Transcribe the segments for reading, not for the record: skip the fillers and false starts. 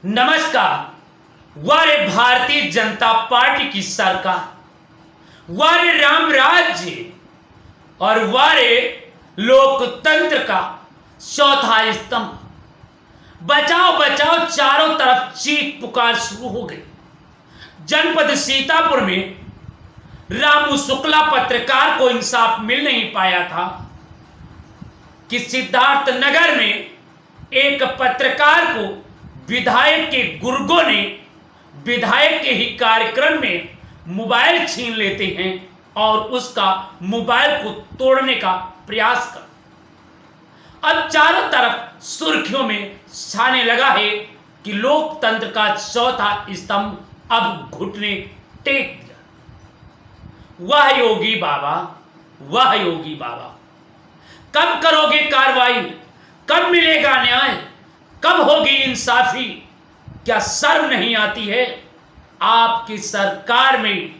नमस्कार। वारे भारतीय जनता पार्टी की सरकार, वारे राम राज्य और वारे लोकतंत्र का चौथा स्तंभ। बचाओ बचाओ, चारों तरफ चीख पुकार शुरू हो गई। जनपद सीतापुर में रामू शुक्ला पत्रकार को इंसाफ मिल नहीं पाया था कि सिद्धार्थ नगर में एक पत्रकार को विधायक के गुर्गों ने विधायक के ही कार्यक्रम में मोबाइल छीन लेते हैं और उसका मोबाइल को तोड़ने का प्रयास कर। अब चारों तरफ सुर्खियों में छाने लगा है कि लोकतंत्र का चौथा स्तंभ अब घुटने टेक दिया। वाह योगी बाबा, वाह योगी बाबा, कब करोगे कार्रवाई? कब मिलेगा न्याय? कब होगी इंसाफी? क्या शर्म नहीं आती है? आपकी सरकार में,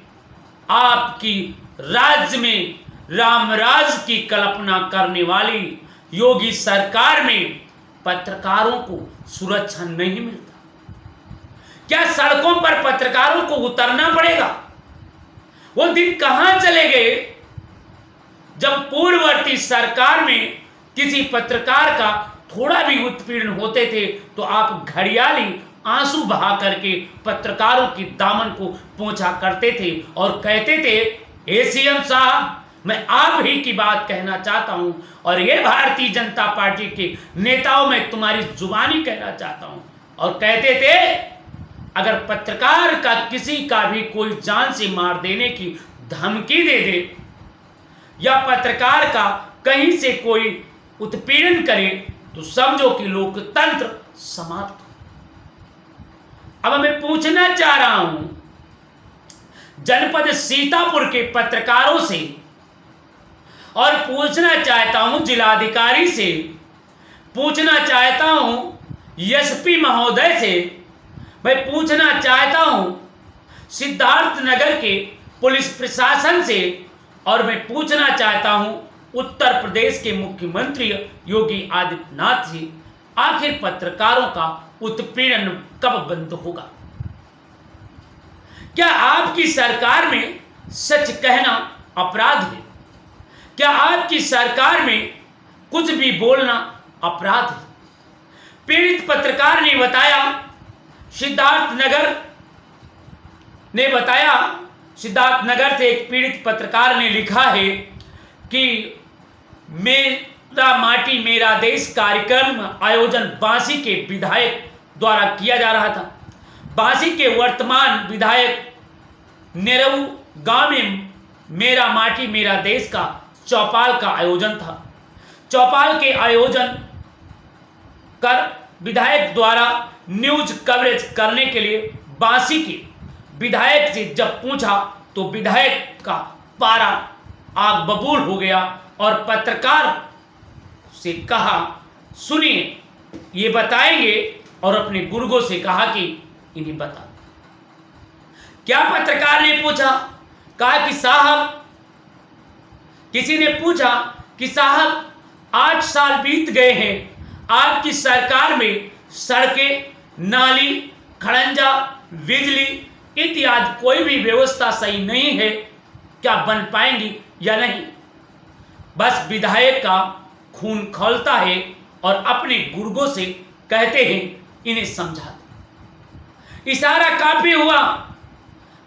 आपकी राज्य में रामराज की कल्पना करने वाली योगी सरकार में पत्रकारों को सुरक्षा नहीं मिलता। क्या सड़कों पर पत्रकारों को उतरना पड़ेगा? वो दिन कहां चले गए जब पूर्ववर्ती सरकार में किसी पत्रकार का थोड़ा भी उत्पीड़न होते थे तो आप घड़ियाली आंसू बहा करके पत्रकारों की दामन को पोंछा करते थे और कहते थे, हे सीएम साहब, मैं आप ही की बात कहना चाहता हूं और ये भारतीय जनता पार्टी के नेताओं में तुम्हारी जुबानी कहना चाहता हूं। और कहते थे, अगर पत्रकार का किसी का भी कोई जान से मार देने की धमकी दे दे या पत्रकार का कहीं से कोई उत्पीड़न करे तो समझो कि लोकतंत्र समाप्त हो। अब मैं पूछना चाह रहा हूं जनपद सीतापुर के पत्रकारों से और पूछना चाहता हूं जिलाधिकारी से, पूछना चाहता हूं एसपी महोदय से, मैं पूछना चाहता हूं सिद्धार्थ नगर के पुलिस प्रशासन से और मैं पूछना चाहता हूं उत्तर प्रदेश के मुख्यमंत्री योगी आदित्यनाथ जी, आखिर पत्रकारों का उत्पीड़न कब बंद होगा? क्या आपकी सरकार में सच कहना अपराध है? क्या आपकी सरकार में कुछ भी बोलना अपराध है? पीड़ित पत्रकार ने बताया, सिद्धार्थ नगर से एक पीड़ित पत्रकार ने लिखा है कि मेरा माटी मेरा देश कार्यक्रम आयोजन बांसी के विधायक द्वारा किया जा रहा था। बांसी के वर्तमान विधायक नेहरू गांव में मेरा माटी मेरा देश का चौपाल का आयोजन था। चौपाल के आयोजन कर विधायक द्वारा न्यूज कवरेज करने के लिए बांसी के विधायक से जब पूछा तो विधायक का पारा आग बबूल हो गया और पत्रकार से कहा, सुनिए ये बताएंगे, और अपने गुर्गों से कहा कि इन्हें बता। क्या पत्रकार ने पूछा? कहा कि साहब, किसी ने पूछा कि साहब 8 साल बीत गए हैं, आपकी सरकार में सड़कें, नाली, खड़ंजा, बिजली इत्यादि कोई भी व्यवस्था सही नहीं है, क्या बन पाएंगी या नहीं? बस विधायक का खून खौलता है और अपने गुर्गों से कहते हैं, इन्हें समझा दो। इशारा काफी हुआ।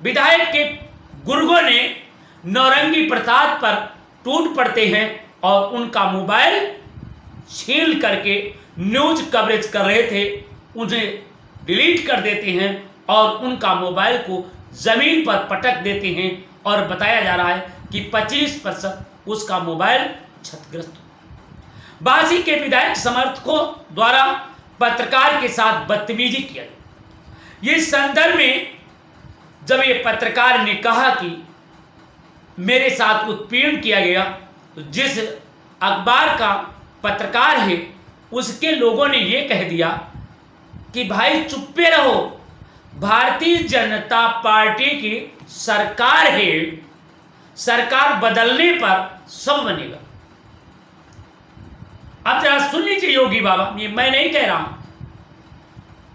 विधायक के गुर्गों ने नौरंगी प्रसाद पर टूट पड़ते हैं और उनका मोबाइल छीन करके न्यूज कवरेज कर रहे थे उन्हें डिलीट कर देते हैं और उनका मोबाइल को जमीन पर पटक देते हैं और बताया जा रहा है कि 25% उसका मोबाइल क्षतिग्रस्त हो। बांसी के विधायक समर्थकों द्वारा पत्रकार के साथ बदतमीजी किया गया। इस संदर्भ में जब ये पत्रकार ने कहा कि मेरे साथ उत्पीड़न किया गया, तो जिस अखबार का पत्रकार है उसके लोगों ने ये कह दिया कि भाई चुप्पे रहो, भारतीय जनता पार्टी की सरकार है, सरकार बदलने पर सब बनेगा। अब जरा सुन लीजिए योगी बाबा, ये मैं नहीं कह रहा हूं,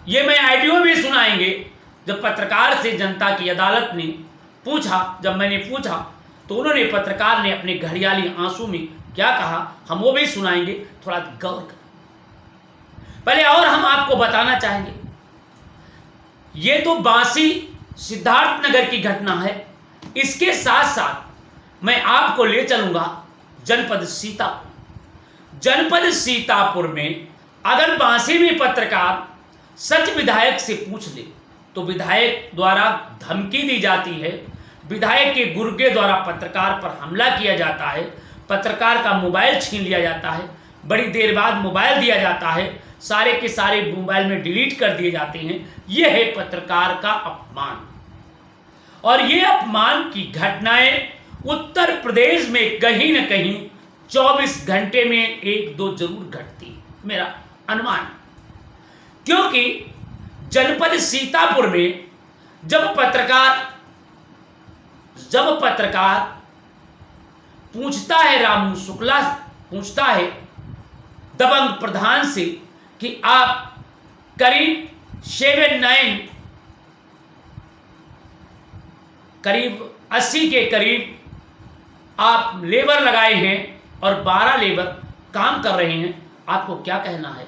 ये मैं ऑडियो भी सुनाएंगे। जब पत्रकार से जनता की अदालत ने पूछा, जब मैंने पूछा तो उन्होंने, पत्रकार ने अपने घड़ियाली आंसू में क्या कहा, हम वो भी सुनाएंगे, थोड़ा गौर करें। पहले और हम आपको बताना चाहेंगे, ये तो बांसी सिद्धार्थनगर की घटना है। इसके साथ साथ मैं आपको ले चलूंगा जनपद सीतापुर। जनपद सीतापुर में अगर बांसी में पत्रकार सच विधायक से पूछ ले तो विधायक द्वारा धमकी दी जाती है, विधायक के गुर्गे द्वारा पत्रकार पर हमला किया जाता है, पत्रकार का मोबाइल छीन लिया जाता है, बड़ी देर बाद मोबाइल दिया जाता है, सारे के सारे मोबाइल में डिलीट कर दिए जाते हैं। यह है पत्रकार का अपमान। और ये अपमान की घटनाएं उत्तर प्रदेश में कहीं न कहीं 24 घंटे में एक दो जरूर घटती है, मेरा अनुमान। क्योंकि जनपद सीतापुर में जब पत्रकार पूछता है, रामू शुक्ला पूछता है दबंग प्रधान से कि आप करीब 80 के करीब आप लेबर लगाए हैं और 12 लेबर काम कर रहे हैं, आपको क्या कहना है?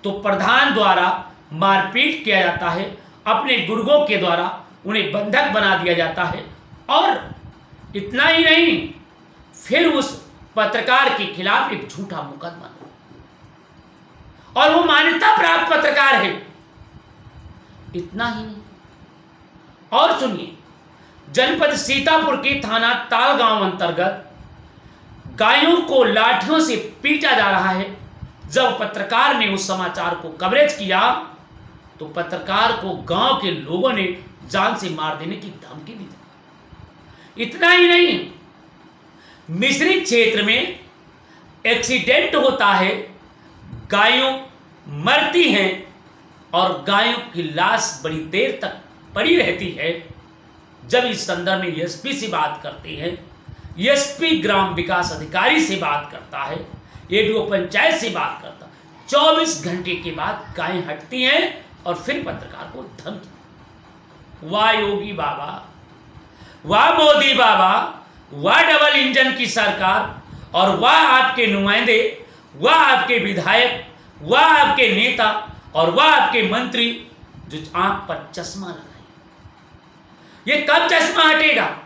तो प्रधान द्वारा मारपीट किया जाता है, अपने गुर्गों के द्वारा उन्हें बंधक बना दिया जाता है। और इतना ही नहीं, फिर उस पत्रकार के खिलाफ एक झूठा मुकदमा, और वो मान्यता प्राप्त पत्रकार है। इतना ही नहीं, और सुनिए, जनपद सीतापुर के थाना तालगांव अंतर्गत गायों को लाठियों से पीटा जा रहा है। जब पत्रकार ने उस समाचार को कवरेज किया तो पत्रकार को गांव के लोगों ने जान से मार देने की धमकी दी। इतना ही नहीं, मिश्रित क्षेत्र में एक्सीडेंट होता है, गायों मरती हैं और गायों की लाश बड़ी देर तक पड़ी रहती है। जब इस संदर्भ में एसपी से बात करते हैं, एसपी ग्राम विकास अधिकारी से बात करता है, एडीओ पंचायत से बात करता है, 24 घंटे के बाद गायें हटती हैं और फिर पत्रकार को धमकी। वाह योगी बाबा, वाह मोदी बाबा, वाह डबल इंजन की सरकार, और वाह आपके नुमाइंदे, वाह आपके विधायक, वाह आपके नेता, और वाह आपके मंत्री जो आंख पर चश्मा लगाए। ये कब चश्मा हटेगा?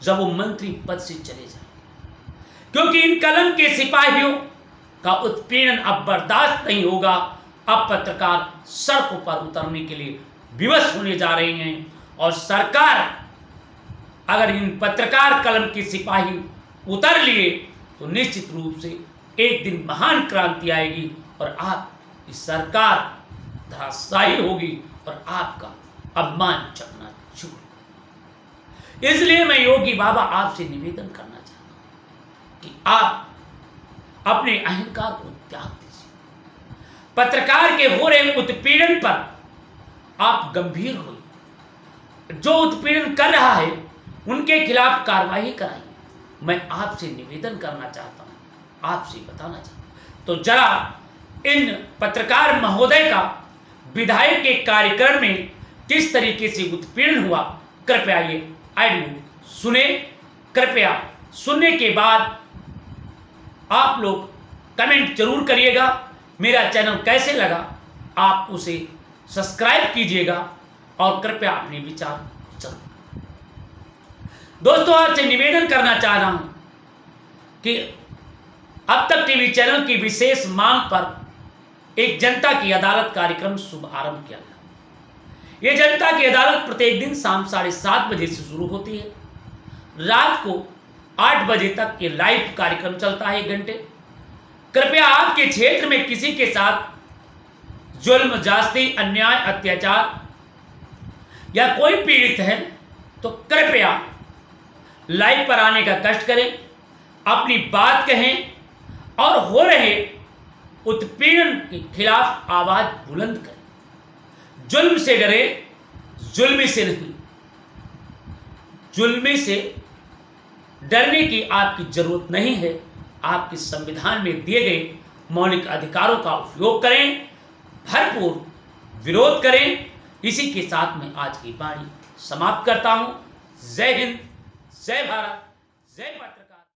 जब वो मंत्री पद से चले जाए। क्योंकि इन कलम के सिपाहियों का उत्पीड़न अब बर्दाश्त नहीं होगा। अब पत्रकार सड़कों पर उतरने के लिए विवश होने जा रहे हैं, और सरकार अगर इन पत्रकार कलम के सिपाही उतर लिए तो निश्चित रूप से एक दिन महान क्रांति आएगी और आप इस सरकार धराशायी होगी और आपका अपमान चकनाचूर। इसलिए मैं योगी बाबा आपसे निवेदन करना चाहता हूं कि आप अपने अहंकार को त्याग दीजिए। पत्रकार के हो रहे उत्पीड़न पर आप गंभीर होइए। जो उत्पीड़न कर रहा है उनके खिलाफ कार्रवाई कराइए। मैं आपसे निवेदन करना चाहता हूं, आपसे बताना चाहता हूं। तो जरा इन पत्रकार महोदय का विधायक के कार्यक्रम में किस तरीके से उत्पीड़न हुआ, कृपया ये ऑडियो सुने। कृपया सुनने के बाद आप लोग कमेंट जरूर करिएगा। मेरा चैनल कैसे लगा आप उसे सब्सक्राइब कीजिएगा और कृपया अपने विचार जरूर। दोस्तों, आपसे निवेदन करना चाह रहा हूं कि अब तक टीवी चैनल की विशेष मांग पर एक जनता की अदालत कार्यक्रम शुभारंभ किया गया। यह जनता की अदालत प्रत्येक दिन शाम 7:30 बजे से शुरू होती है। रात को 8 बजे तक ये लाइव कार्यक्रम चलता है, 1 घंटे। कृपया आपके क्षेत्र में किसी के साथ जुल्म, ज्यादती, अन्याय, अत्याचार या कोई पीड़ित है तो कृपया लाइव पर आने का कष्ट करें, अपनी बात कहें और हो रहे उत्पीड़न के खिलाफ आवाज बुलंद करें। जुल्म से डरे, जुल्मी से नहीं। जुल्मी से डरने की आपकी जरूरत नहीं है। आपके संविधान में दिए गए मौलिक अधिकारों का उपयोग करें, भरपूर विरोध करें। इसी के साथ मैं आज की वाणी समाप्त करता हूं। जय हिंद, जय भारत, जय पत्रकार।